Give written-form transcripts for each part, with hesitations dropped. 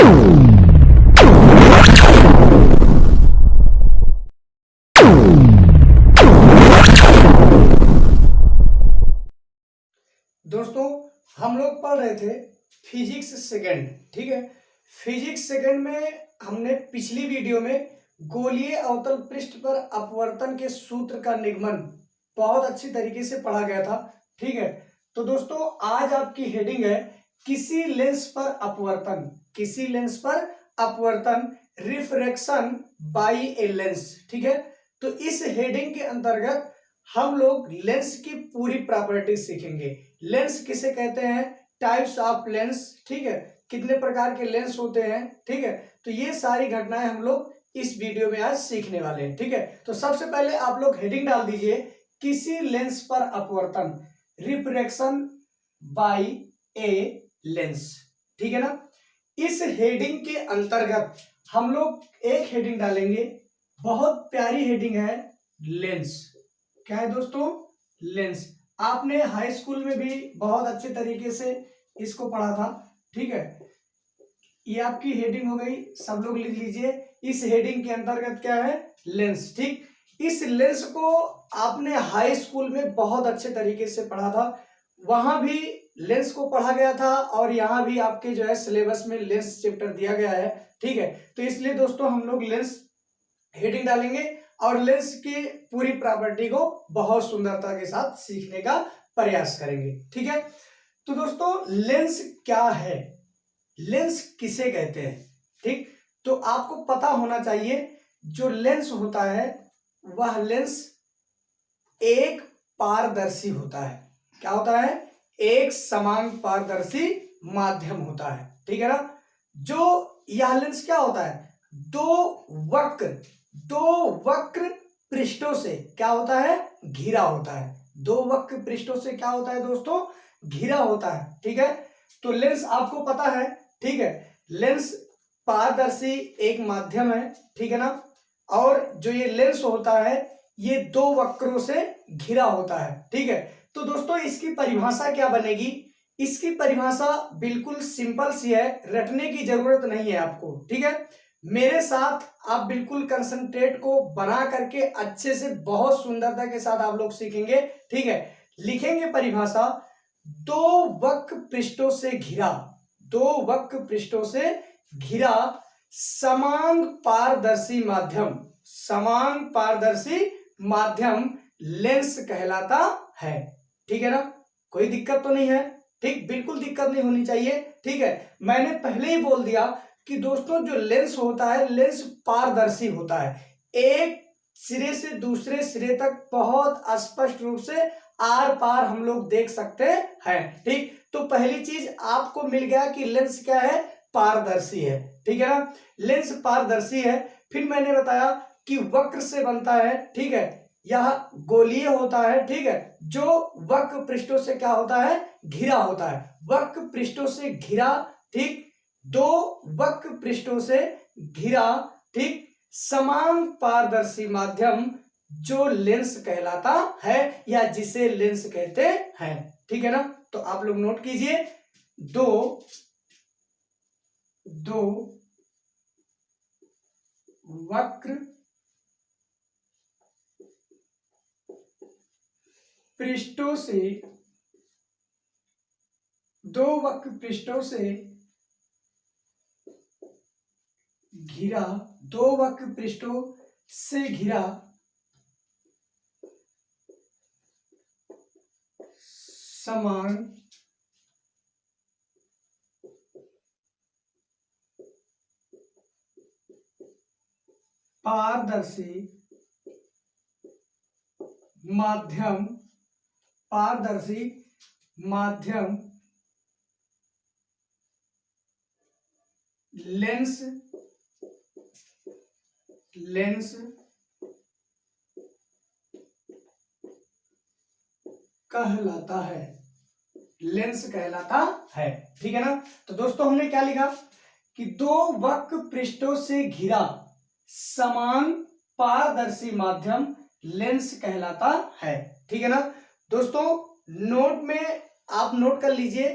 दोस्तों हम लोग पढ़ रहे थे फिजिक्स सेकंड, ठीक है। फिजिक्स सेकंड में हमने पिछली वीडियो में गोलीय अवतल पृष्ठ पर अपवर्तन के सूत्र का निगमन बहुत अच्छी तरीके से पढ़ा गया था, ठीक है। तो दोस्तों आज आपकी हेडिंग है किसी लेंस पर अपवर्तन, किसी लेंस पर अपवर्तन, रिफ्रैक्शन बाय ए लेंस, ठीक है। तो इस हेडिंग के अंतर्गत हम लोग लेंस की पूरी प्रॉपर्टी सीखेंगे। लेंस किसे कहते हैं, टाइप्स ऑफ लेंस, ठीक है, कितने प्रकार के लेंस होते हैं, ठीक है। तो ये सारी घटनाएं हम लोग इस वीडियो में आज सीखने वाले हैं, ठीक है। तो सबसे पहले आप लोग हेडिंग डाल दीजिए किसी लेंस पर अपवर्तन, रिफ्रैक्शन बाय ए लेंस, ठीक है ना। इस हेडिंग के अंतर्गत हम लोग एक हेडिंग डालेंगे, बहुत प्यारी हेडिंग है, लेंस। क्या है दोस्तों, लेंस। आपने हाई स्कूल में भी बहुत अच्छे तरीके से इसको पढ़ा था, ठीक है। ये आपकी हेडिंग हो गई, सब लोग लिख लीजिए। इस हेडिंग के अंतर्गत क्या है, लेंस, ठीक। इस लेंस को आपने हाई स्कूल में बहुत अच्छे तरीके से पढ़ा था, वहां भी लेंस को पढ़ा गया था और यहाँ भी आपके जो है सिलेबस में लेंस चैप्टर दिया गया है, ठीक है। तो इसलिए दोस्तों हम लोग लेंस हेडिंग डालेंगे और लेंस की पूरी प्रॉपर्टी को बहुत सुंदरता के साथ सीखने का प्रयास करेंगे, ठीक है। तो दोस्तों लेंस क्या है, लेंस किसे कहते हैं, ठीक। तो आपको पता होना चाहिए जो लेंस होता है वह लेंस एक पारदर्शी होता है। क्या होता है, एक समान पारदर्शी माध्यम होता है, ठीक है ना। जो यह लेंस क्या होता है, दो वक्र पृष्ठों से क्या होता है, घिरा होता है। दो वक्र पृष्ठों से क्या होता है दोस्तों, घिरा होता है, ठीक है। तो लेंस आपको पता है, ठीक है। लेंस पारदर्शी एक माध्यम है, ठीक है ना। और जो ये लेंस होता है ये दो वक्रों से घिरा होता है, ठीक है। तो दोस्तों इसकी परिभाषा क्या बनेगी, इसकी परिभाषा बिल्कुल सिंपल सी है, रटने की जरूरत नहीं है आपको, ठीक है। मेरे साथ आप बिल्कुल कंसंट्रेट को बना करके अच्छे से बहुत सुंदरता के साथ आप लोग सीखेंगे, ठीक है। लिखेंगे परिभाषा, दो वक्र पृष्ठों से घिरा, दो वक्र पृष्ठों से घिरा समान पारदर्शी माध्यम, समान पारदर्शी माध्यम लेंस कहलाता है, ठीक है ना। कोई दिक्कत तो नहीं है, ठीक, बिल्कुल दिक्कत नहीं होनी चाहिए, ठीक है। मैंने पहले ही बोल दिया कि दोस्तों जो लेंस होता है लेंस पारदर्शी होता है, एक सिरे से दूसरे सिरे तक बहुत स्पष्ट रूप से आर पार हम लोग देख सकते हैं, ठीक। तो पहली चीज आपको मिल गया कि लेंस क्या है, पारदर्शी है, ठीक है ना। लेंस पारदर्शी है। फिर मैंने बताया कि वक्र से बनता है, ठीक है, यह गोलीय होता है, ठीक है, जो वक्र पृष्ठों से क्या होता है, घिरा होता है। वक्र पृष्ठों से घिरा, ठीक, दो वक्र पृष्ठों से घिरा, ठीक, समान पारदर्शी माध्यम जो लेंस कहलाता है या जिसे लेंस कहते हैं, ठीक है ना। तो आप लोग नोट कीजिए, दो वक्र पृष्ठों से, दो वक्र पृष्ठों से घिरा, दो वक्र पृष्ठों से घिरा समान पारदर्शी माध्यम, पारदर्शी माध्यम लेंस, लेंस कहलाता है, लेंस कहलाता है, ठीक है ना। तो दोस्तों हमने क्या लिखा कि दो वक्र पृष्ठों से घिरा समान पारदर्शी माध्यम लेंस कहलाता है, ठीक है ना। दोस्तों नोट में आप नोट कर लीजिए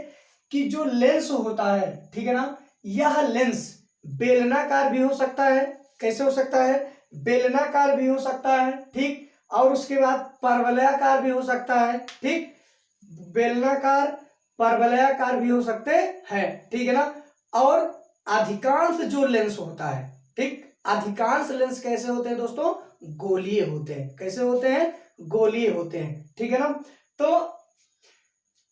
कि जो लेंस होता है, ठीक है ना, यह लेंस बेलनाकार भी हो सकता है। कैसे हो सकता है? बेलनाकार भी हो सकता है, ठीक। और उसके बाद परवलयाकार भी हो सकता है, ठीक। बेलनाकार, परवलयाकार भी हो सकते हैं, ठीक है ना। और अधिकांश जो लेंस होता है, ठीक, अधिकांश लेंस कैसे होते हैं दोस्तों? गोलीय होते हैं। कैसे होते हैं? गोलीय होते हैं, ठीक है ना। तो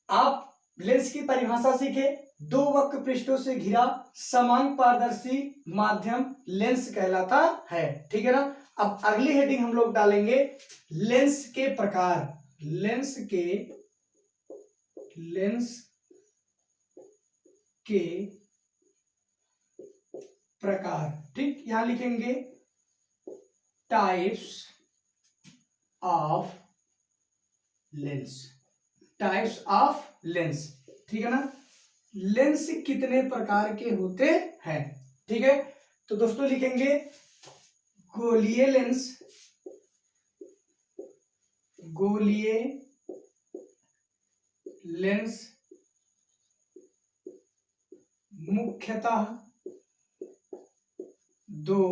आप लेंस की परिभाषा सीखे। दो वक्र पृष्ठों से घिरा समान पारदर्शी माध्यम लेंस कहलाता है, ठीक है ना। अब अगली हेडिंग हम लोग डालेंगे लेंस के प्रकार। लेंस के प्रकार, ठीक। यहां लिखेंगे types of lens. Types of lens, ठीक है ना। लेंस कितने प्रकार के होते हैं, ठीक है। तो दोस्तों लिखेंगे गोलीय लेंस। गोलीय लेंस मुख्यतः दो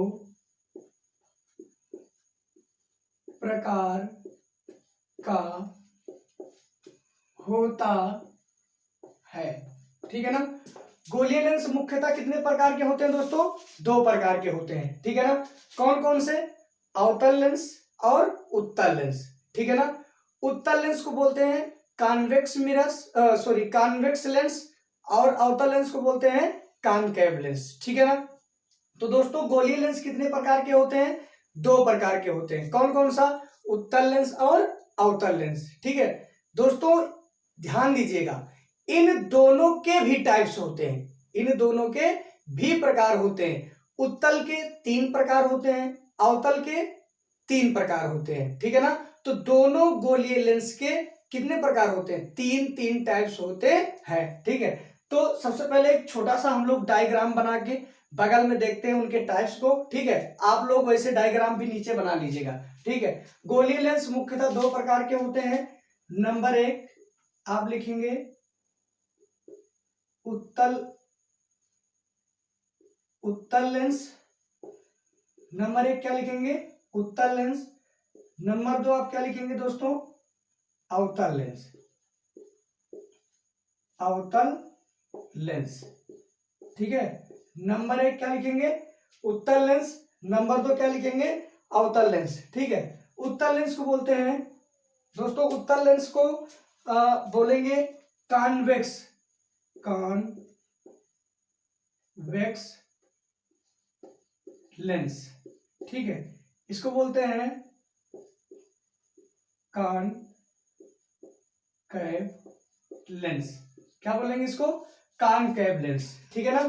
प्रकार का होता है, ठीक है ना। गोलीय लेंस मुख्यतः कितने प्रकार के होते हैं दोस्तों? दो प्रकार के होते हैं, ठीक है ना। कौन कौन से? अवतल लेंस और उत्तल लेंस, ठीक है ना। उत्तल लेंस को बोलते हैं convex mirrors, sorry convex lens, और अवतल लेंस को बोलते हैं कॉनकेव लेंस, ठीक है ना। तो दोस्तों गोलीय लेंस कितने प्रकार के होते हैं? दो प्रकार के होते हैं। कौन कौन सा? उत्तल लेंस और अवतल लेंस, ठीक है। दोस्तों ध्यान दीजिएगा, इन दोनों के भी टाइप्स होते हैं, इन दोनों के भी प्रकार होते हैं। उत्तल के 3 प्रकार होते हैं, अवतल के 3 प्रकार होते हैं, ठीक है ना। तो दोनों गोलीय लेंस के कितने प्रकार होते हैं? 3 टाइप्स होते हैं, ठीक है। तो सबसे पहले एक छोटा सा हम लोग डायग्राम बना के बगल में देखते हैं उनके टाइप्स को, ठीक है। आप लोग वैसे डायग्राम भी नीचे बना लीजिएगा, ठीक है। गोलीय लेंस मुख्यतः 2 प्रकार के होते हैं। नंबर 1 आप लिखेंगे उत्तल लेंस। नंबर 1 क्या लिखेंगे? उत्तल लेंस। नंबर 2 आप क्या लिखेंगे दोस्तों? अवतल लेंस। अवतल लेंस, ठीक है। नंबर 1 क्या लिखेंगे? उत्तल लेंस। नंबर 2 क्या लिखेंगे? अवतल लेंस, ठीक है। उत्तल लेंस को बोलते हैं दोस्तों, उत्तल लेंस को बोलेंगे कॉन्वेक्स। कॉन्वेक्स लेंस, ठीक है। इसको बोलते हैं कॉनकैव लेंस। क्या बोलेंगे इसको? कॉनकैव लेंस, ठीक है ना।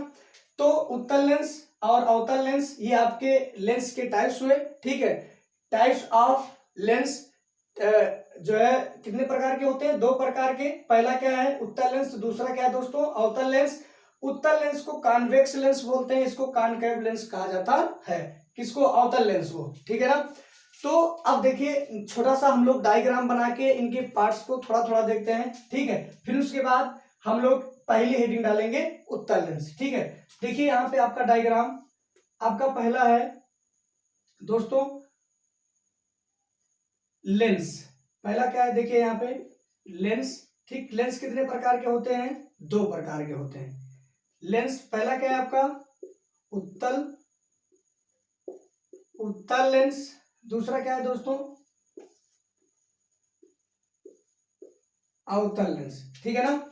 तो उत्तल लेंस और अवतल लेंस ये आपके लेंस के टाइप्स हुए, ठीक है। टाइप्स ऑफ लेंस जो है कितने प्रकार के होते हैं? 2 प्रकार के। पहला क्या है? उत्तल लेंस। दूसरा क्या है दोस्तों? अवतल लेंस। उत्तल लेंस को कॉन्वेक्स लेंस बोलते हैं, इसको कॉनकैव लेंस कहा जाता है। किसको? अवतल लेंस को, ठीक है ना। तो अब देखिए छोटा सा हम लोग डायग्राम बना के इनके पार्ट्स को थोड़ा थोड़ा देखते हैं, ठीक है। फिर उसके बाद हम लोग पहली हेडिंग डालेंगे उत्तल लेंस, ठीक है। देखिए यहाँ पे आपका डायग्राम, आपका पहला है दोस्तों लेंस। पहला क्या है? देखिए यहाँ पे लेंस, ठीक। लेंस कितने प्रकार के होते हैं? 2 प्रकार के होते हैं। लेंस पहला क्या है आपका? उत्तल उत्तल लेंस। दूसरा क्या है दोस्तों? अवतल लेंस, ठीक है ना।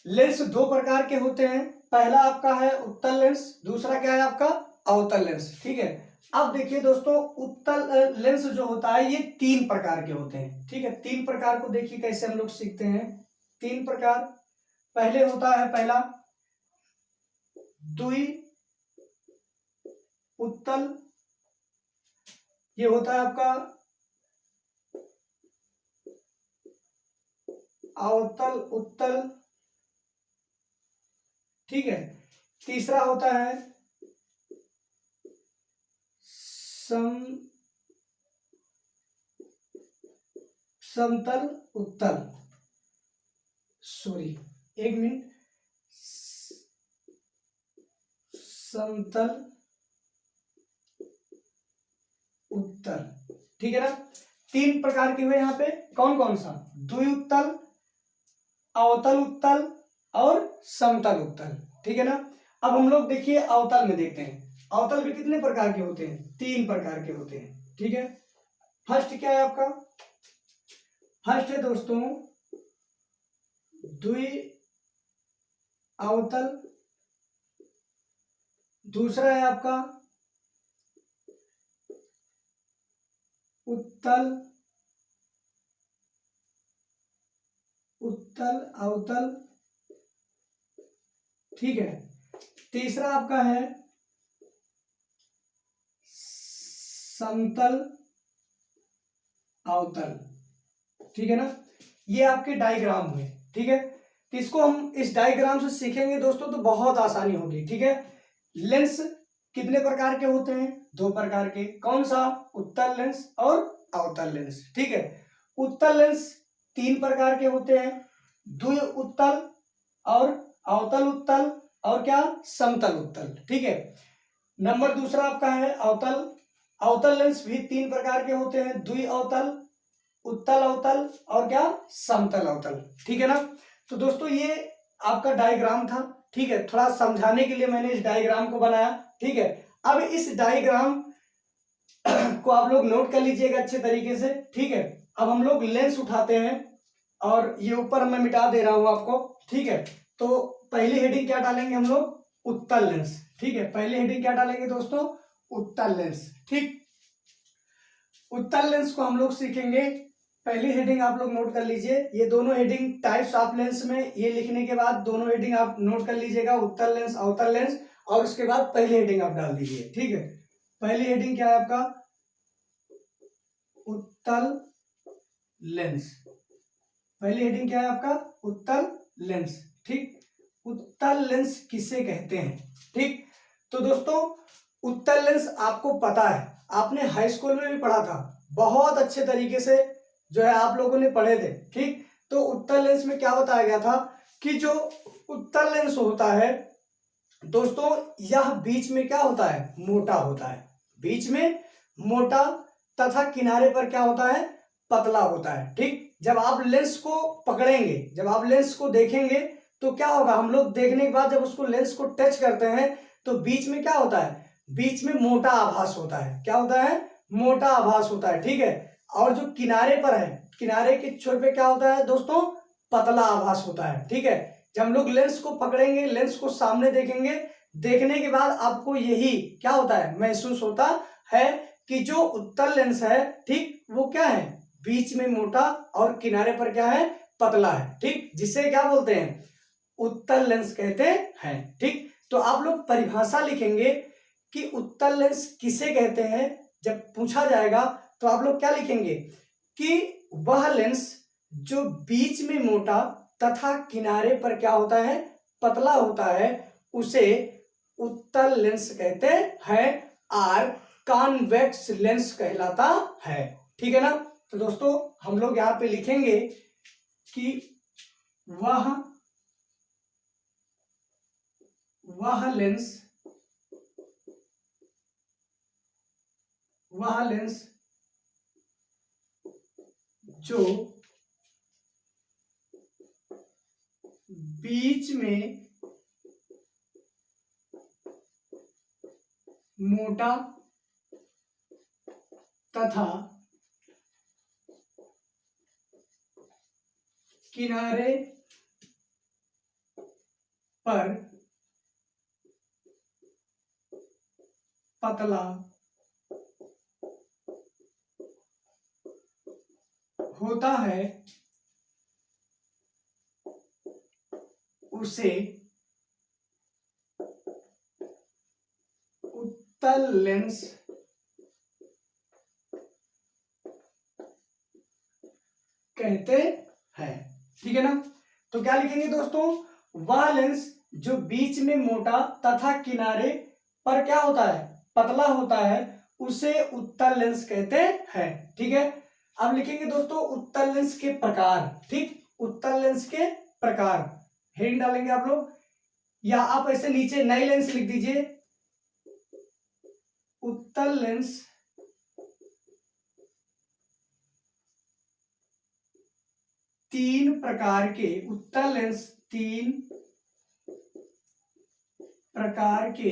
लेंस 2 प्रकार के होते हैं। पहला आपका है उत्तल लेंस, दूसरा क्या है आपका? अवतल लेंस, ठीक है। अब देखिए दोस्तों उत्तल लेंस जो होता है ये 3 प्रकार के होते हैं, ठीक है। 3 प्रकार को देखिए कैसे हम लोग सीखते हैं। 3 प्रकार, पहले होता है पहला द्वि उत्तल, ये होता है आपका अवतल उत्तल, ठीक है। तीसरा होता है समतल उत्तल, सॉरी एक मिनट, समतल उत्तल, ठीक है ना। तीन प्रकार के हुए यहाँ पे, कौन कौन सा, द्विउत्तल, अवतल उत्तल और समतल उत्तल, ठीक है ना। अब हम लोग देखिए अवतल में देखते हैं, अवतल में कितने प्रकार के होते हैं, तीन प्रकार के होते हैं, ठीक है। फर्स्ट क्या है आपका, फर्स्ट है दोस्तों द्वि अवतल, दूसरा है आपका उत्तल, उत्तल अवतल, ठीक है। तीसरा आपका है समतल अवतल, ठीक है ना। ये आपके डायग्राम हुए, ठीक है। तो इसको हम इस डायग्राम से सीखेंगे दोस्तों तो बहुत आसानी होगी, ठीक है। लेंस कितने प्रकार के होते हैं, दो प्रकार के, कौन सा, उत्तल लेंस और अवतल लेंस, ठीक है। उत्तल लेंस तीन प्रकार के होते हैं, द्वि उत्तल और अवतल उत्तल और क्या, समतल उत्तल, ठीक है। नंबर दूसरा आपका है अवतल, अवतल लेंस भी तीन प्रकार के होते हैं, द्वि अवतल, उत्तल अवतल और क्या, समतल अवतल, ठीक है ना। तो दोस्तों ये आपका डायग्राम था, ठीक है। थोड़ा समझाने के लिए मैंने इस डायग्राम को बनाया, ठीक है। अब इस डायग्राम को आप लोग नोट कर लीजिएगा अच्छे तरीके से, ठीक है। अब हम लोग लेंस उठाते हैं और ये ऊपर मैं मिटा दे रहा हूं आपको, ठीक है। तो पहली हेडिंग क्या डालेंगे हम लोग, उत्तल लेंस, ठीक है। पहली हेडिंग क्या डालेंगे दोस्तों, उत्तल लेंस, ठीक। उत्तल लेंस को हम लोग सीखेंगे, पहली हेडिंग आप लोग नोट कर लीजिए, ये दोनों हेडिंग टाइप्स ऑफ लेंस में, ये लिखने के बाद दोनों हेडिंग आप नोट कर लीजिएगा, उत्तल लेंस अवतल लेंस, और उसके बाद पहली हेडिंग आप डाल दीजिए, ठीक है। पहली हेडिंग क्या है आपका, उत्तल लेंस, पहली हेडिंग क्या है आपका, उत्तल लेंस, ठीक। उत्तल लेंस किसे कहते हैं, ठीक। तो दोस्तों उत्तल लेंस आपको पता है, आपने हाई स्कूल में भी पढ़ा था, बहुत अच्छे तरीके से जो है आप लोगों ने पढ़े थे, ठीक। तो उत्तल लेंस में क्या बताया गया था कि जो उत्तल लेंस होता है दोस्तों, यह बीच में क्या होता है, मोटा होता है, बीच में मोटा तथा किनारे पर क्या होता है, पतला होता है, ठीक। जब आप लेंस को पकड़ेंगे, जब आप लेंस को देखेंगे तो क्या होगा, हम लोग देखने के बाद जब उसको लेंस को टच करते हैं तो बीच में क्या होता है, बीच में मोटा आभास होता है, क्या होता है, मोटा आभास होता है, ठीक है। और जो किनारे पर है, किनारे के छोर पे क्या होता है दोस्तों, पतला आभास होता है, ठीक है। जब हम लोग लेंस को पकड़ेंगे, लेंस को सामने देखेंगे, देखने के बाद आपको यही क्या होता है, महसूस होता है कि जो उत्तल लेंस है, ठीक, वो क्या है, बीच में मोटा और किनारे पर क्या है, पतला है, ठीक। जिसे क्या बोलते हैं, उत्तल लेंस कहते हैं, ठीक। तो आप लोग परिभाषा लिखेंगे कि उत्तल लेंस किसे कहते हैं, जब पूछा जाएगा तो आप लोग क्या लिखेंगे कि वह लेंस जो बीच में मोटा तथा किनारे पर क्या होता है, पतला होता है, उसे उत्तल लेंस कहते हैं और कॉन्वेक्स लेंस कहलाता है, ठीक है ना। तो दोस्तों हम लोग यहां पे लिखेंगे कि वह लेंस जो बीच में मोटा तथा किनारे पर पतला होता है, उसे उत्तल लेंस कहते हैं, ठीक है ना। तो क्या लिखेंगे दोस्तों, वह लेंस जो बीच में मोटा तथा किनारे पर क्या होता है, पतला होता है, उसे उत्तल लेंस कहते हैं, ठीक है। अब लिखेंगे दोस्तों उत्तल लेंस के प्रकार, ठीक, उत्तल लेंस के प्रकार, हेडिंग डालेंगे आप लोग, या आप ऐसे नीचे नई लेंस लिख दीजिए, उत्तल लेंस तीन प्रकार के, उत्तल लेंस तीन प्रकार के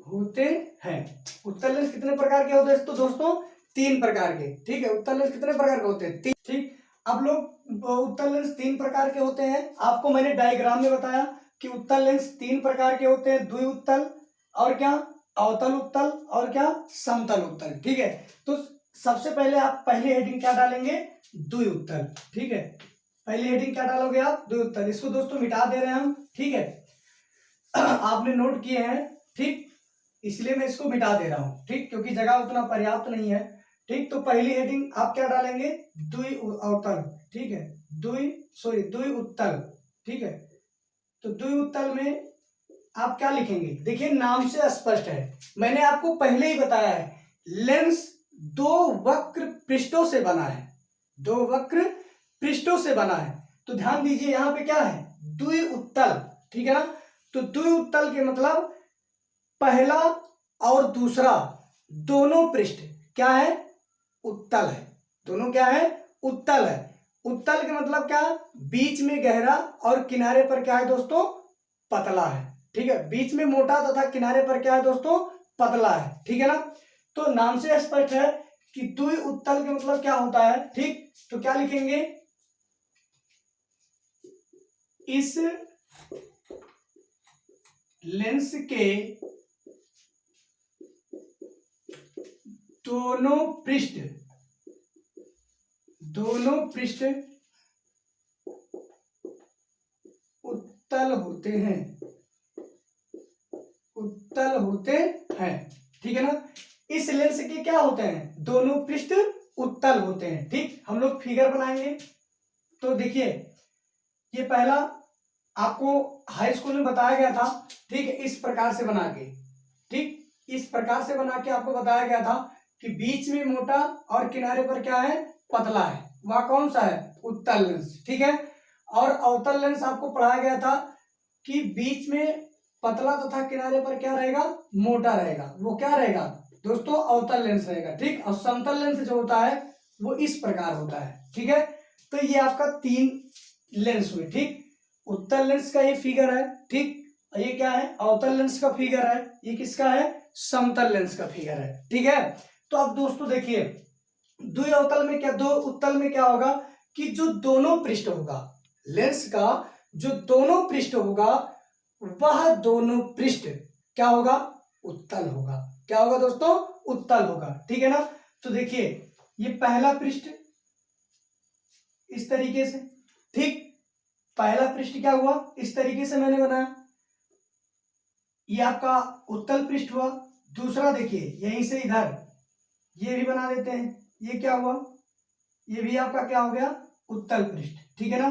होते हैं। उत्तल लेंस कितने प्रकार के होते हैं तो दोस्तों तीन प्रकार के, ठीक है। उत्तल लेंस कितने प्रकार के होते हैं? तीन, ठीक। अब लोग उत्तल लेंस तीन प्रकार के होते हैं, आपको मैंने डायग्राम में बताया कि उत्तल लेंस तीन प्रकार के होते हैं, द्विउत्तल और क्या अवतल उत्तल और क्या समतल उत्तल, ठीक है। तो सबसे पहले आप पहली हेडिंग क्या डालेंगे? द्विउत्तल, ठीक है। पहली हेडिंग क्या डालोगे आप? द्विउत्तल। इसको दोस्तों मिटा दे रहे हैं हम, ठीक है। आपने नोट किए हैं, ठीक, इसलिए मैं इसको मिटा दे रहा हूं, ठीक, क्योंकि जगह उतना पर्याप्त नहीं है, ठीक। तो पहली हेडिंग आप क्या डालेंगे? द्वि अवतल, ठीक है, द्वि उत्तल, ठीक है। तो द्वि उत्तल में आप क्या लिखेंगे? देखिए नाम से स्पष्ट है, मैंने आपको पहले ही बताया है, लेंस दो वक्र पृष्ठों से बना है, दो वक्र पृष्ठों से बना है। तो ध्यान दीजिए यहां पे क्या है? द्वि उत्तल, ठीक है ना। तो द्वि उत्तल के मतलब पहला और दूसरा दोनों पृष्ठ क्या है? उत्तल है। दोनों क्या है? उत्तल है। उत्तल के मतलब क्या? बीच में गहरा और किनारे पर क्या है दोस्तों? पतला है, ठीक है। बीच में मोटा तथा किनारे पर क्या है दोस्तों? पतला है, ठीक है ना। तो नाम से स्पष्ट है कि द्वि उत्तल के मतलब क्या होता है, ठीक। तो क्या लिखेंगे? इस लेंस के दोनों पृष्ठ उत्तल होते हैं, उत्तल होते हैं, ठीक है ना। इस लेंस के क्या होते हैं? दोनों पृष्ठ उत्तल होते हैं, ठीक। हम लोग फिगर बनाएंगे, तो देखिए ये पहला आपको हाई स्कूल में बताया गया था, ठीक है, इस प्रकार से बना के, ठीक, इस प्रकार से बना के आपको बताया गया था कि बीच में मोटा और किनारे पर क्या है? पतला है। वह कौन सा है? उत्तल लेंस, ठीक है। और अवतल लेंस आपको पढ़ाया गया था कि बीच में पतला तथा किनारे पर क्या रहेगा? मोटा रहेगा। वो क्या रहेगा दोस्तों? अवतल लेंस रहेगा, ठीक। और समतल लेंस जो होता है वो इस प्रकार होता है, ठीक है। तो ये आपका तीन लेंस हुए, ठीक। उत्तल लेंस का ये फिगर है, ठीक। ये क्या है? अवतल लेंस का फिगर है। ये किसका है? समतल लेंस का फिगर है, ठीक है। तो अब दोस्तों देखिए द्वि अवतल में क्या, दो उत्तल में क्या होगा कि जो दोनों पृष्ठ होगा लेंस का, जो दोनों पृष्ठ होगा वह दोनों पृष्ठ क्या होगा? उत्तल होगा। क्या होगा दोस्तों? उत्तल होगा, ठीक है ना। तो देखिए ये पहला पृष्ठ इस तरीके से, ठीक। पहला पृष्ठ क्या हुआ? इस तरीके से मैंने बनाया, ये आपका उत्तल पृष्ठ हुआ। दूसरा देखिए यहीं से इधर ये भी बना देते हैं, ये क्या हुआ? ये भी आपका क्या हो गया? उत्तल पृष्ठ, ठीक है ना।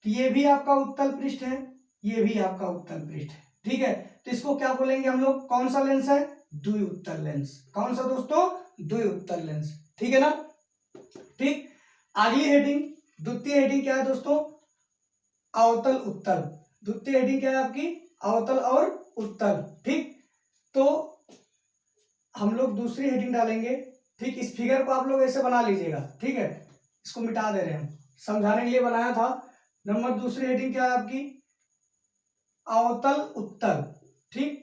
तो ये भी आपका उत्तल पृष्ठ है, ये भी आपका उत्तल पृष्ठ है, ठीक है। तो इसको क्या बोलेंगे हम लोग? कौन सा लेंस है? द्विउत्तल लेंस। कौन सा दोस्तों? द्विउत्तल लेंस, ठीक है ना। ठीक। अगली हेडिंग, द्वितीय हेडिंग क्या है दोस्तों? अवतल उत्तल। द्वितीय हेडिंग क्या है आपकी? अवतल और उत्तल, ठीक। तो हम लोग दूसरी हेडिंग डालेंगे, ठीक। इस फिगर को आप लोग ऐसे बना लीजिएगा, ठीक है। इसको मिटा दे रहे हैं, समझाने के लिए बनाया था। नंबर दूसरी हेडिंग क्या है आपकी? अवतल उत्तल, ठीक।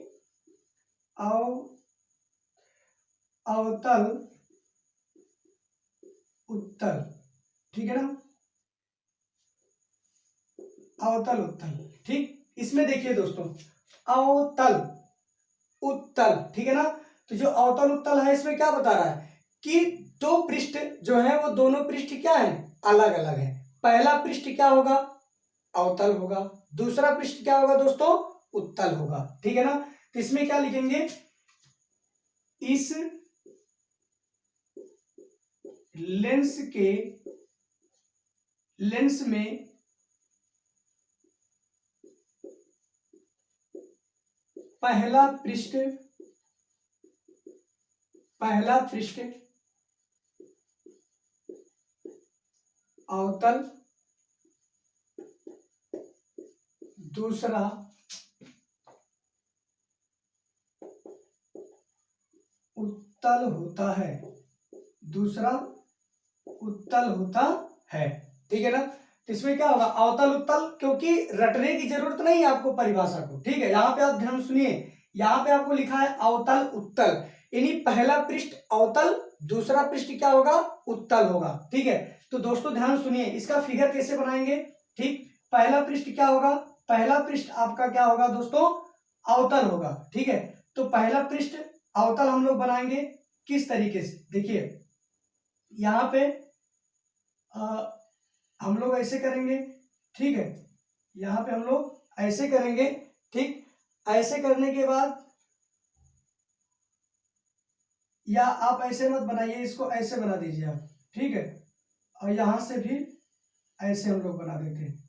अवतल उत्तल, ठीक है ना। अवतल उत्तल, ठीक। इसमें देखिए दोस्तों अवतल उत्तल, ठीक है ना। तो जो अवतल उत्तल है इसमें क्या बता रहा है कि दो पृष्ठ जो है वो दोनों पृष्ठ क्या है? अलग अलग है। पहला पृष्ठ क्या होगा? अवतल होगा। दूसरा पृष्ठ क्या होगा दोस्तों? उत्तल होगा, ठीक है ना। तो इसमें क्या लिखेंगे? इस लेंस में पहला पृष्ठ अवतल, दूसरा अवतल होता है, दूसरा उत्तल होता है। ठीक है ना। तो इसमें क्या होगा, अवतल उत्तल, क्योंकि रटने की जरूरत नहीं है आपको परिभाषा को। ठीक है, यहाँ पे आप ध्यान सुनिए, यहाँ पे आपको लिखा है अवतल उत्तल, यानी पहला पृष्ठ अवतल, दूसरा पृष्ठ क्या होगा, उत्तल होगा। ठीक है, तो दोस्तों ध्यान सुनिए, इसका फिगर कैसे बनाएंगे। ठीक, पहला पृष्ठ क्या होगा, पहला पृष्ठ आपका क्या होगा दोस्तों, अवतल होगा। ठीक है, तो पहला पृष्ठ अवतल हम लोग बनाएंगे किस तरीके से, देखिए यहाँ पे हम लोग ऐसे करेंगे। ठीक है, यहाँ पे हम लोग ऐसे करेंगे। ठीक, ऐसे करने के बाद, या आप ऐसे मत बनाइए, इसको ऐसे बना दीजिए आप। ठीक है, और यहां से भी ऐसे हम लोग बना देते हैं।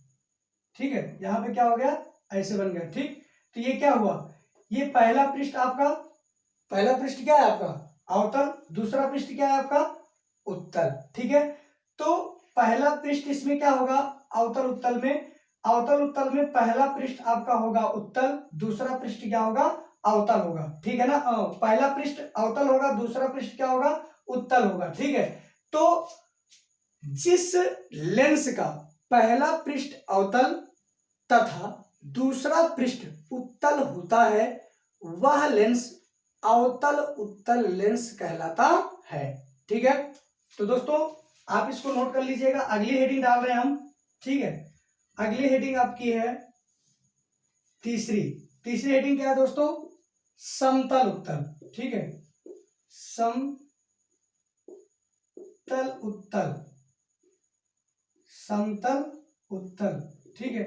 ठीक है, यहाँ पे क्या हो गया, ऐसे बन गया। ठीक, तो ये क्या हुआ, ये पहला पृष्ठ आपका, पहला पृष्ठ क्या है आपका, अवतल, दूसरा पृष्ठ क्या है आपका, उत्तल। ठीक है, तो पहला पृष्ठ इसमें क्या होगा, अवतल उत्तल में, अवतल उत्तल में पहला पृष्ठ आपका होगा उत्तल, दूसरा पृष्ठ क्या होगा, अवतल होगा। ठीक है ना, पहला पृष्ठ अवतल होगा, दूसरा पृष्ठ क्या होगा, उत्तल होगा। ठीक है, तो जिस लेंस का पहला पृष्ठ अवतल तथा दूसरा पृष्ठ उत्तल होता है, वह लेंस अवतल उत्तल लेंस कहलाता है। ठीक है, तो दोस्तों आप इसको नोट कर लीजिएगा, अगली हेडिंग डाल रहे हैं हम। ठीक है, अगली हेडिंग आपकी है तीसरी, तीसरी हेडिंग क्या है दोस्तों, समतल उत्तल। ठीक है, समतल उत्तल, समतल उत्तल। ठीक है,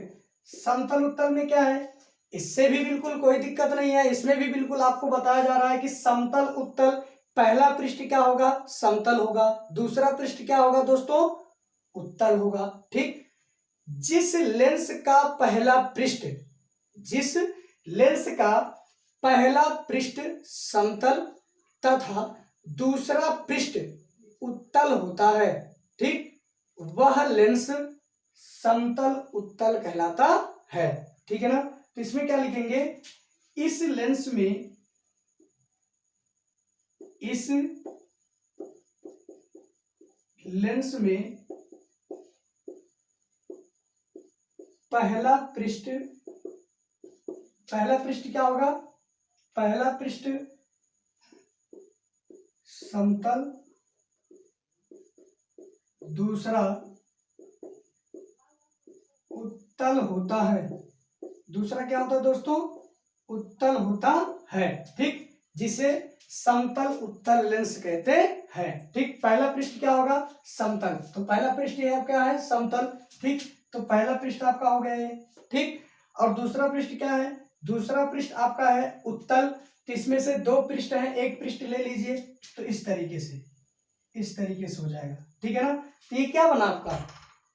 समतल उत्तल में क्या है, इससे भी बिल्कुल कोई दिक्कत नहीं है, इसमें भी बिल्कुल आपको बताया जा रहा है कि समतल उत्तल, पहला पृष्ठ क्या होगा, समतल होगा, दूसरा पृष्ठ क्या होगा दोस्तों, उत्तल होगा। ठीक, जिस लेंस का पहला पृष्ठ, जिस लेंस का पहला पृष्ठ समतल तथा दूसरा पृष्ठ उत्तल होता है, ठीक, वह लेंस समतल उत्तल कहलाता है। ठीक है ना, तो इसमें क्या लिखेंगे, इस लेंस में, इस लेंस में पहला पृष्ठ, पहला पृष्ठ क्या होगा, पहला पृष्ठ समतल, दूसरा उत्तल होता है, दूसरा क्या होता है दोस्तों, उत्तल होता है। ठीक, जिसे समतल उत्तल लेंस कहते हैं। ठीक, पहला पृष्ठ क्या होगा, समतल, तो पहला पृष्ठ ये क्या है, समतल। ठीक, तो पहला पृष्ठ आपका हो गया ये। ठीक, और दूसरा पृष्ठ क्या है, दूसरा पृष्ठ आपका है उत्तल, तो इसमें से दो पृष्ठ हैं, एक पृष्ठ ले लीजिए, तो इस तरीके से, इस तरीके से हो जाएगा। ठीक है ना, तो ये क्या बना आपका,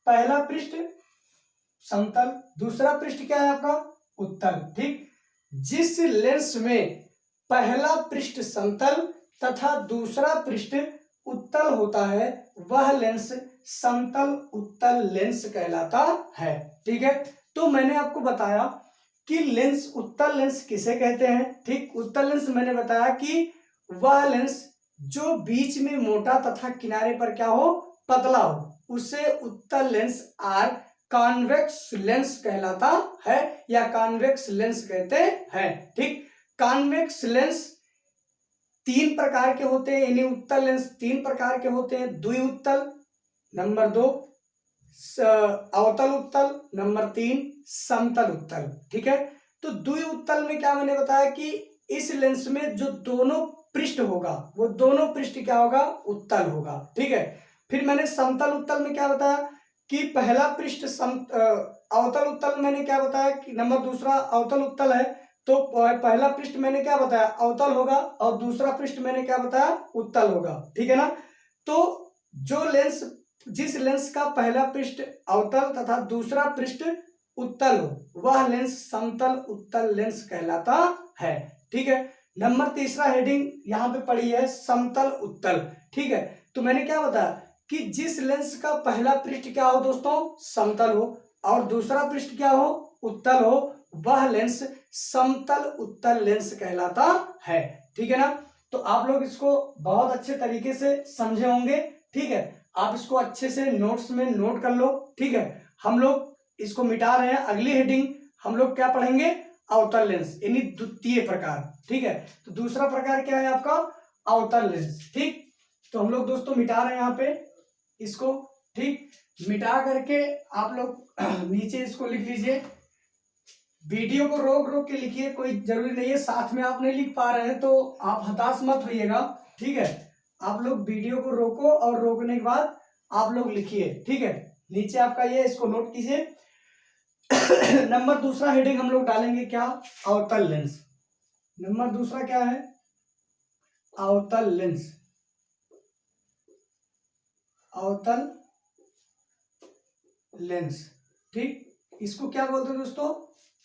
पहला पृष्ठ समतल, दूसरा पृष्ठ क्या है आपका, उत्तल। ठीक, जिस लेंस में पहला पृष्ठ समतल तथा दूसरा पृष्ठ उत्तल होता है, वह लेंस समतल उत्तल लेंस कहलाता है। ठीक है, तो मैंने आपको बताया कि लेंस, उत्तल लेंस किसे कहते हैं। ठीक, उत्तल लेंस मैंने बताया कि वह लेंस जो बीच में मोटा तथा किनारे पर क्या हो, पतला हो, उसे उत्तल लेंस आर कॉन्वेक्स लेंस कहलाता है, या कॉन्वेक्स लेंस कहते हैं। ठीक, कॉन्वेक्स लेंस तीन प्रकार के होते हैं, यानी उत्तल लेंस तीन प्रकार के होते हैं, द्विउत्तल, नंबर 2 अवतल उत्तल, नंबर 3 समतल उत्तल। ठीक है, तो द्विउत्तल में क्या मैंने बताया कि इस लेंस में जो दोनों पृष्ठ होगा, वो दोनों पृष्ठ क्या होगा, उत्तल होगा। ठीक है, फिर मैंने समतल उत्तल में क्या बताया कि पहला पृष्ठ अवतल उत्तल मैंने क्या बताया कि नंबर दूसरा अवतल उत्तल है, तो पहला पृष्ठ मैंने क्या बताया, अवतल होगा, और दूसरा पृष्ठ मैंने क्या बताया, उत्तल होगा। ठीक है ना, तो जो लेंस, जिस लेंस का पहला पृष्ठ अवतल तथा दूसरा पृष्ठ उत्तल हो, वह लेंस समतल उत्तल लेंस कहलाता है। ठीक है, नंबर तीसरा हेडिंग यहाँ पे पड़ी है, समतल उत्तल। ठीक है, तो मैंने क्या बताया कि जिस लेंस का पहला पृष्ठ क्या हो दोस्तों, समतल हो, और दूसरा पृष्ठ क्या हो, उत्तल हो, वह लेंस समतल उत्तल लेंस कहलाता है। ठीक है ना, तो आप लोग इसको बहुत अच्छे तरीके से समझे होंगे। ठीक है, आप इसको अच्छे से नोट्स में नोट कर लो। ठीक है, हम लोग इसको मिटा रहे हैं। अगली हेडिंग हम लोग क्या पढ़ेंगे, अवतल लेंस यानी द्वितीय प्रकार। ठीक है, तो दूसरा प्रकार क्या है आपका, अवतल लेंस। ठीक, तो हम लोग दोस्तों मिटा रहे हैं यहाँ पे इसको। ठीक, मिटा करके आप लोग नीचे इसको लिख लीजिए। वीडियो को रोक रोक के लिखिए, कोई जरूरी नहीं है साथ में आप नहीं लिख पा रहे हैं तो आप हताश मत होइएगा। ठीक है, आप लोग वीडियो को रोको और रोकने के बाद आप लोग लिखिए। ठीक है, नीचे आपका ये, इसको नोट कीजिए। नंबर दूसरा हेडिंग हम लोग डालेंगे क्या, अवतल लेंस। नंबर दूसरा क्या है, अवतल लेंस। अवतल लेंस। ठीक, इसको क्या बोलते हैं दोस्तों,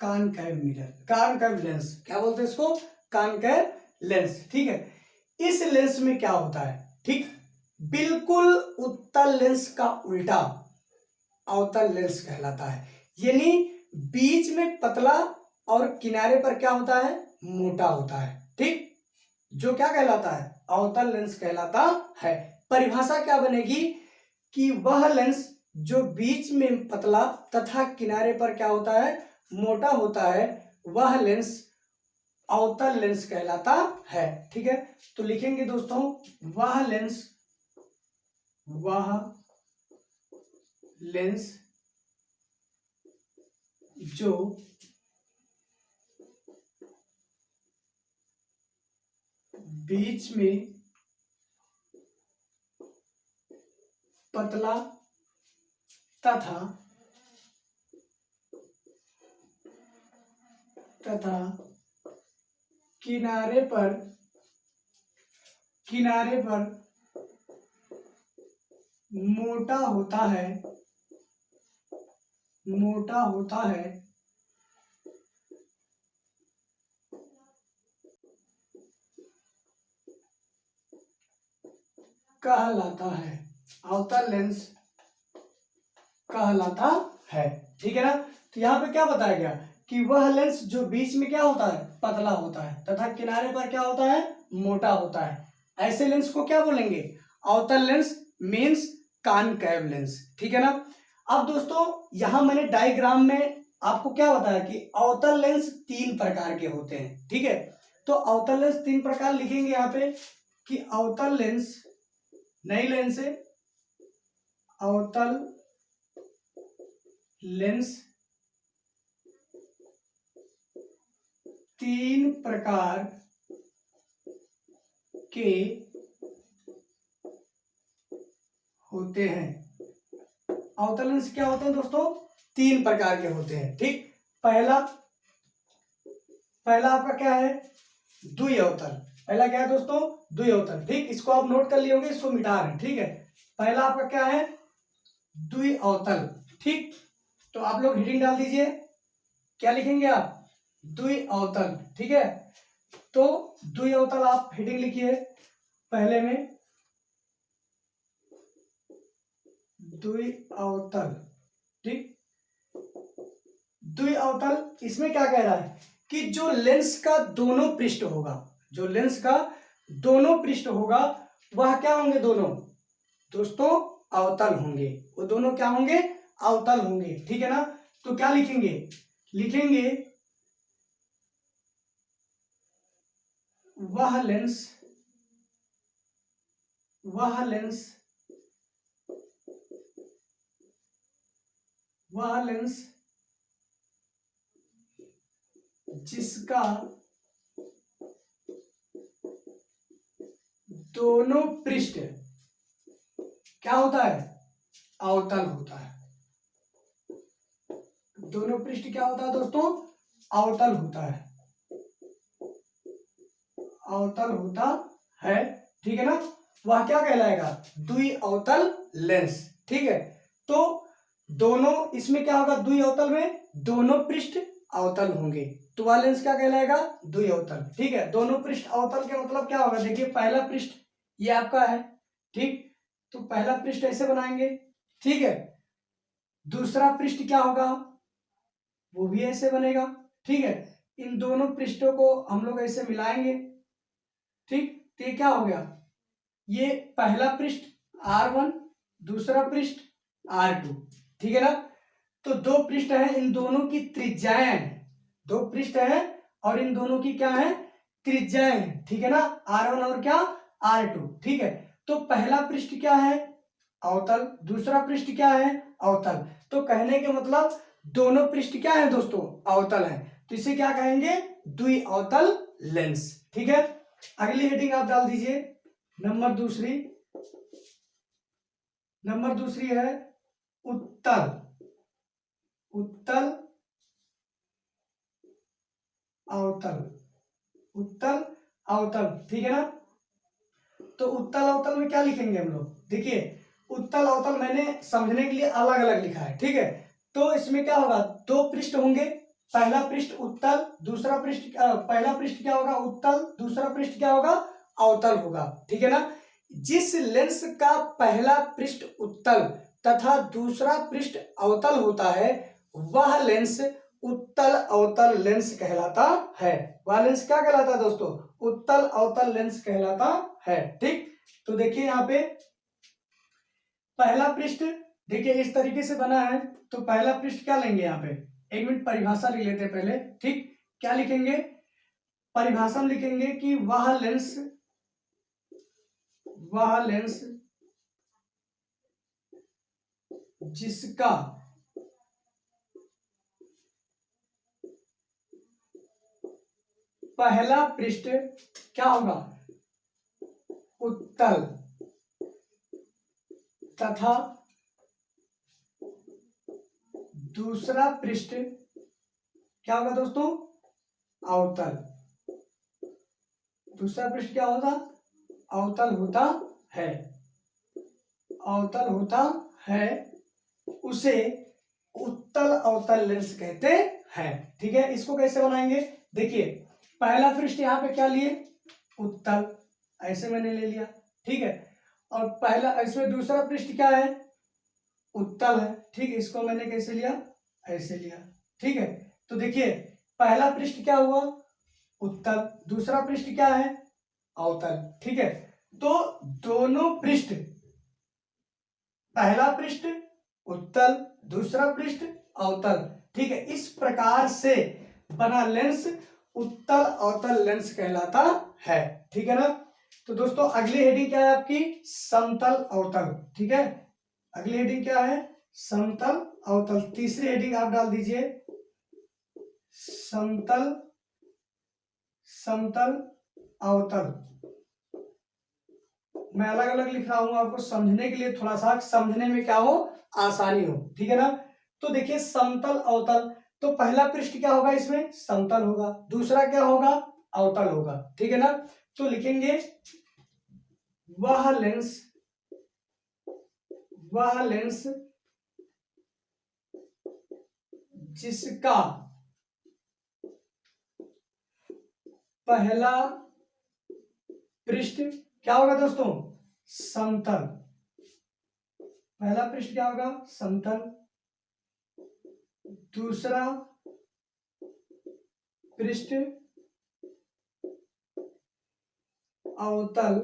कॉनकेव मिरर, कॉनकेव लेंस। क्या बोलते हैं इसको, कॉनकेव लेंस। ठीक है, इस लेंस में क्या होता है, ठीक, बिल्कुल उत्तल लेंस का उल्टा अवतल लेंस कहलाता है। यानी बीच में पतला और किनारे पर क्या होता है, मोटा होता है। ठीक, जो क्या कहलाता है, अवतल लेंस कहलाता है। परिभाषा क्या बनेगी कि वह लेंस जो बीच में पतला तथा किनारे पर क्या होता है, मोटा होता है, वह लेंस अवतल लेंस कहलाता है। ठीक है, तो लिखेंगे दोस्तों, वह लेंस, वह लेंस जो बीच में पतला तथा किनारे पर मोटा होता है, कहलाता है, अवतल लेंस कहलाता है। ठीक है ना, तो यहाँ पे क्या बताया गया कि वह लेंस जो बीच में क्या होता है, पतला होता है तथा किनारे पर क्या होता है, मोटा होता है, ऐसे लेंस को क्या बोलेंगे, अवतल लेंस मीन्स कॉनकेव लेंस। ठीक है ना। अब दोस्तों यहां मैंने डायग्राम में आपको क्या बताया कि अवतल लेंस 3 प्रकार के होते हैं। ठीक है, तो अवतल लेंस 3 प्रकार लिखेंगे यहाँ पे कि अवतल लेंस, नई लेंस है, अवतल लेंस 3 प्रकार के होते हैं। अवतल लेंस क्या होते हैं दोस्तों, 3 प्रकार के होते हैं। ठीक, पहला आपका क्या है, द्विअवतल। पहला क्या है दोस्तों, द्विअवतल। ठीक, इसको आप नोट कर लिए होंगे, इसको मिटा रहे हैं। ठीक है, पहला आपका क्या है, द्विअवतल। ठीक, तो आप लोग हेडिंग डाल दीजिए, क्या लिखेंगे आप, द्विअवतल। ठीक है, तो द्विअवतल आप हेडिंग लिखिए पहले में, द्विअवतल। ठीक, द्विअवतल इसमें क्या कह रहा है कि जो लेंस का दोनों पृष्ठ होगा, जो लेंस का दोनों पृष्ठ होगा, वह क्या होंगे, दोनों दोस्तों अवतल होंगे। वो दोनों क्या होंगे, अवतल होंगे। ठीक है ना, तो क्या लिखेंगे, लिखेंगे वह लेंस जिसका दोनों पृष्ठ क्या होता है, अवतल होता है। दोनों पृष्ठ क्या होता है दोस्तों, अवतल होता है, अवतल होता है। ठीक है ना, वह क्या कहलाएगा, द्विअवतल लेंस। ठीक है, तो दोनों इसमें क्या होगा, द्विअवतल में दोनों पृष्ठ अवतल होंगे, तो वह लेंस क्या कहलाएगा, द्विअवतल। ठीक है, दोनों पृष्ठ अवतल के मतलब क्या होगा, देखिए पहला पृष्ठ ये आपका है। ठीक, तो पहला पृष्ठ ऐसे बनाएंगे। ठीक है, दूसरा पृष्ठ क्या होगा, वो भी ऐसे बनेगा। ठीक है, इन दोनों पृष्ठों को हम लोग ऐसे मिलाएंगे। ठीक, तो ये क्या हो गया, ये पहला पृष्ठ R1, दूसरा पृष्ठ R2, ठीक है ना। तो दो पृष्ठ हैं, इन दोनों की त्रिज्याएं हैं, दो पृष्ठ हैं और इन दोनों की क्या है, त्रिज्याएं हैं, ठीक है ना, R1 और क्या R2, ठीक है। तो पहला पृष्ठ क्या है, अवतल, दूसरा पृष्ठ क्या है, अवतल। तो कहने के मतलब दोनों पृष्ठ क्या है दोस्तों, अवतल है। तो इसे क्या कहेंगे, द्विअवतल लेंस, ठीक है। अगली हेडिंग आप डाल दीजिए, नंबर दूसरी है उत्तल, उत्तल अवतल, उत्तल अवतल, ठीक है ना। तो उत्तल अवतल में क्या लिखेंगे हम लोग, देखिए उत्तल अवतल मैंने समझने के लिए अलग अलग लिखा है, ठीक है। तो इसमें क्या होगा, दो पृष्ठ होंगे, पहला पृष्ठ उत्तल, दूसरा पृष्ठ पहला पृष्ठ क्या होगा, उत्तल, दूसरा पृष्ठ क्या होगा, अवतल होगा, ठीक है ना। जिस लेंस का पहला पृष्ठ उत्तल तथा दूसरा पृष्ठ अवतल होता है वह लेंस उत्तल अवतल लेंस कहलाता है। वह लेंस क्या कहलाता है दोस्तों, उत्तल अवतल लेंस कहलाता है, ठीक। तो देखिए यहाँ पे पहला पृष्ठ देखिए इस तरीके से बना है। तो पहला पृष्ठ क्या लेंगे, यहाँ पे एक मिनट परिभाषा लिख लेते हैं पहले, ठीक। क्या लिखेंगे, परिभाषा में लिखेंगे कि वह लेंस जिसका पहला पृष्ठ क्या होगा, उत्तल तथा दूसरा पृष्ठ क्या होगा दोस्तों, अवतल। दूसरा पृष्ठ क्या होता, अवतल होता है, अवतल होता है, उसे उत्तल अवतल लेंस कहते हैं, ठीक है। इसको कैसे बनाएंगे, देखिए पहला पृष्ठ यहाँ पे क्या लिए, उत्तल, ऐसे मैंने ले लिया, ठीक है। और पहला इसमें दूसरा पृष्ठ क्या है, उत्तल है, ठीक है। इसको मैंने कैसे लिया, ऐसे लिया, ठीक है। तो देखिए पहला पृष्ठ क्या हुआ, उत्तल, दूसरा पृष्ठ क्या है, अवतल, ठीक है। तो दोनों पृष्ठ, पहला पृष्ठ उत्तल, दूसरा पृष्ठ अवतल, ठीक है। इस प्रकार से बना लेंस उत्तल अवतल लेंस कहलाता है, ठीक है ना। तो दोस्तों अगली हेडिंग क्या है आपकी, समतल अवतल, ठीक है। अगली हेडिंग क्या है, समतल अवतल। तीसरी हेडिंग आप डाल दीजिए समतल अवतल। मैं अलग अलग लिख रहा हूं आपको समझने के लिए, थोड़ा सा समझने में क्या हो, आसानी हो, ठीक है ना। तो देखिए समतल अवतल, तो पहला पृष्ठ क्या होगा, इसमें समतल होगा, दूसरा क्या होगा, अवतल होगा, ठीक है ना। तो लिखेंगे वह लेंस जिसका पहला पृष्ठ क्या होगा दोस्तों, समतल, पहला पृष्ठ क्या होगा, समतल, दूसरा पृष्ठ अवतल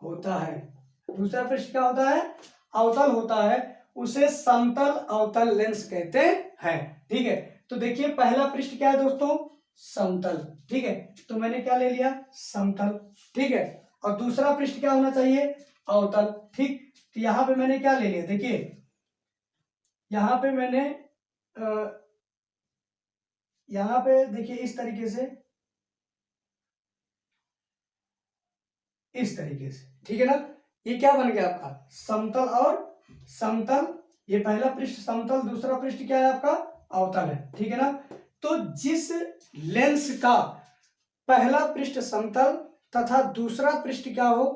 होता है, दूसरा पृष्ठ क्या होता है, अवतल होता है, उसे समतल अवतल लेंस कहते हैं, ठीक है। तो देखिए पहला पृष्ठ क्या है दोस्तों, समतल, ठीक है। तो मैंने क्या ले लिया, समतल, ठीक है। और दूसरा पृष्ठ क्या होना चाहिए, अवतल, ठीक। तो यहां पे मैंने क्या ले लिया, देखिए यहां पे मैंने यहां पे देखिए इस तरीके से, इस तरीके से, ठीक है ना। ये क्या बन गया आपका, समतल और समतल, ये पहला पृष्ठ समतल, दूसरा पृष्ठ क्या है आपका, अवतल है, ठीक है ना। तो जिस लेंस का पहला पृष्ठ समतल तथा दूसरा पृष्ठ क्या हो,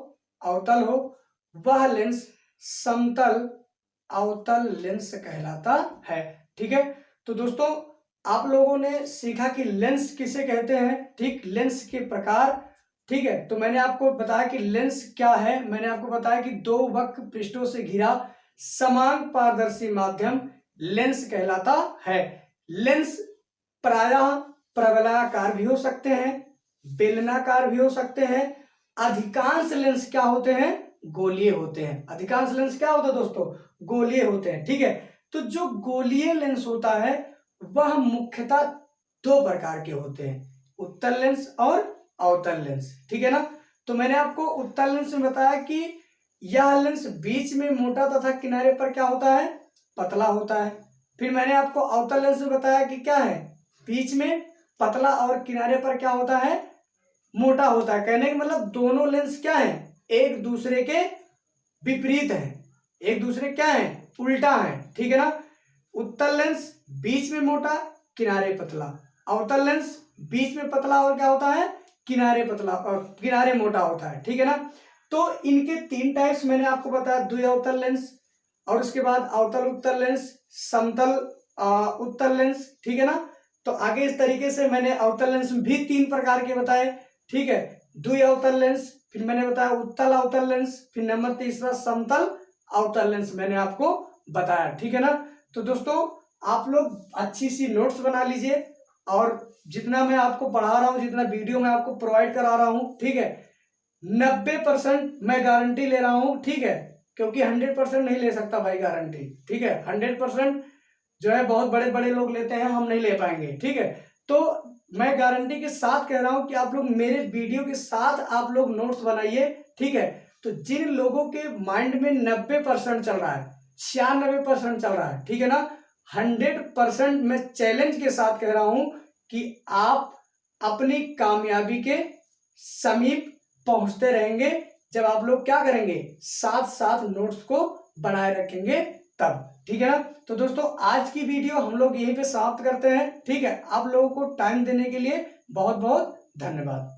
अवतल हो, वह लेंस समतल अवतल लेंस कहलाता है, ठीक है। तो दोस्तों आप लोगों ने सीखा कि लेंस किसे कहते हैं, ठीक, लेंस के प्रकार, ठीक है। तो मैंने आपको बताया कि लेंस क्या है, मैंने आपको बताया कि दो वक्र पृष्ठों से घिरा समान पारदर्शी माध्यम लेंस कहलाता है। लेंस प्रायः प्रवलयाकार भी हो सकते हैं, बेलनाकार भी हो सकते हैं। अधिकांश लेंस क्या होते हैं, गोलीय होते हैं। अधिकांश लेंस क्या होता है दोस्तों, गोलीय होते हैं। ठीक है, तो जो गोलीय लेंस होता है वह मुख्यतः दो प्रकार के होते हैं, उत्तल लेंस और अवतल लेंस। ठीक है ना, तो मैंने आपको उत्तल लेंस में बताया कि यह लेंस बीच में मोटा तथा किनारे पर क्या होता है, पतला होता है। फिर मैंने आपको अवतल लेंस में बताया कि क्या है, बीच में पतला और किनारे पर क्या होता है, मोटा होता है। कहने का मतलब दोनों लेंस क्या है, एक दूसरे के विपरीत है, एक दूसरे क्या है, उल्टा है। ठीक है ना, उत्तल लेंस बीच में मोटा किनारे पतला, अवतल लेंस बीच में पतला और क्या होता है, किनारे पतला और किनारे मोटा होता है। ठीक है ना, तो इनके तीन टाइप्स मैंने आपको बताया, द्विअवतल लेंस और उसके बाद अवतल उत्तल लेंस, समतल उत्तल लेंस। ठीक है ना, तो आगे इस तरीके से मैंने अवतल लेंस भी तीन प्रकार के बताए। ठीक है, द्विअवतल लेंस, फिर मैंने बताया उत्तल अवतल लेंस, फिर नंबर तीसरा समतल अवतल लेंस मैंने आपको बताया। ठीक है ना, तो दोस्तों आप लोग अच्छी सी नोट्स बना लीजिए और जितना मैं आपको पढ़ा रहा हूं, जितना वीडियो मैं आपको प्रोवाइड करा रहा हूं, ठीक है, 90% मैं गारंटी ले रहा हूं। ठीक है, क्योंकि 100% नहीं ले सकता भाई गारंटी। ठीक है, 100% जो है बहुत बड़े बड़े लोग लेते हैं, हम नहीं ले पाएंगे। ठीक है, तो मैं गारंटी के साथ कह रहा हूं कि आप लोग मेरे वीडियो के साथ आप लोग नोट्स बनाइए। ठीक है, तो जिन लोगों के माइंड में 90% चल रहा है, 96% चल रहा है, ठीक है ना, 100% मैं चैलेंज के साथ कह रहा हूं कि आप अपनी कामयाबी के समीप पहुंचते रहेंगे जब आप लोग क्या करेंगे, साथ साथ नोट्स को बनाए रखेंगे तब। ठीक है ना, तो दोस्तों आज की वीडियो हम लोग यहीं पे समाप्त करते हैं। ठीक है, आप लोगों को टाइम देने के लिए बहुत बहुत धन्यवाद।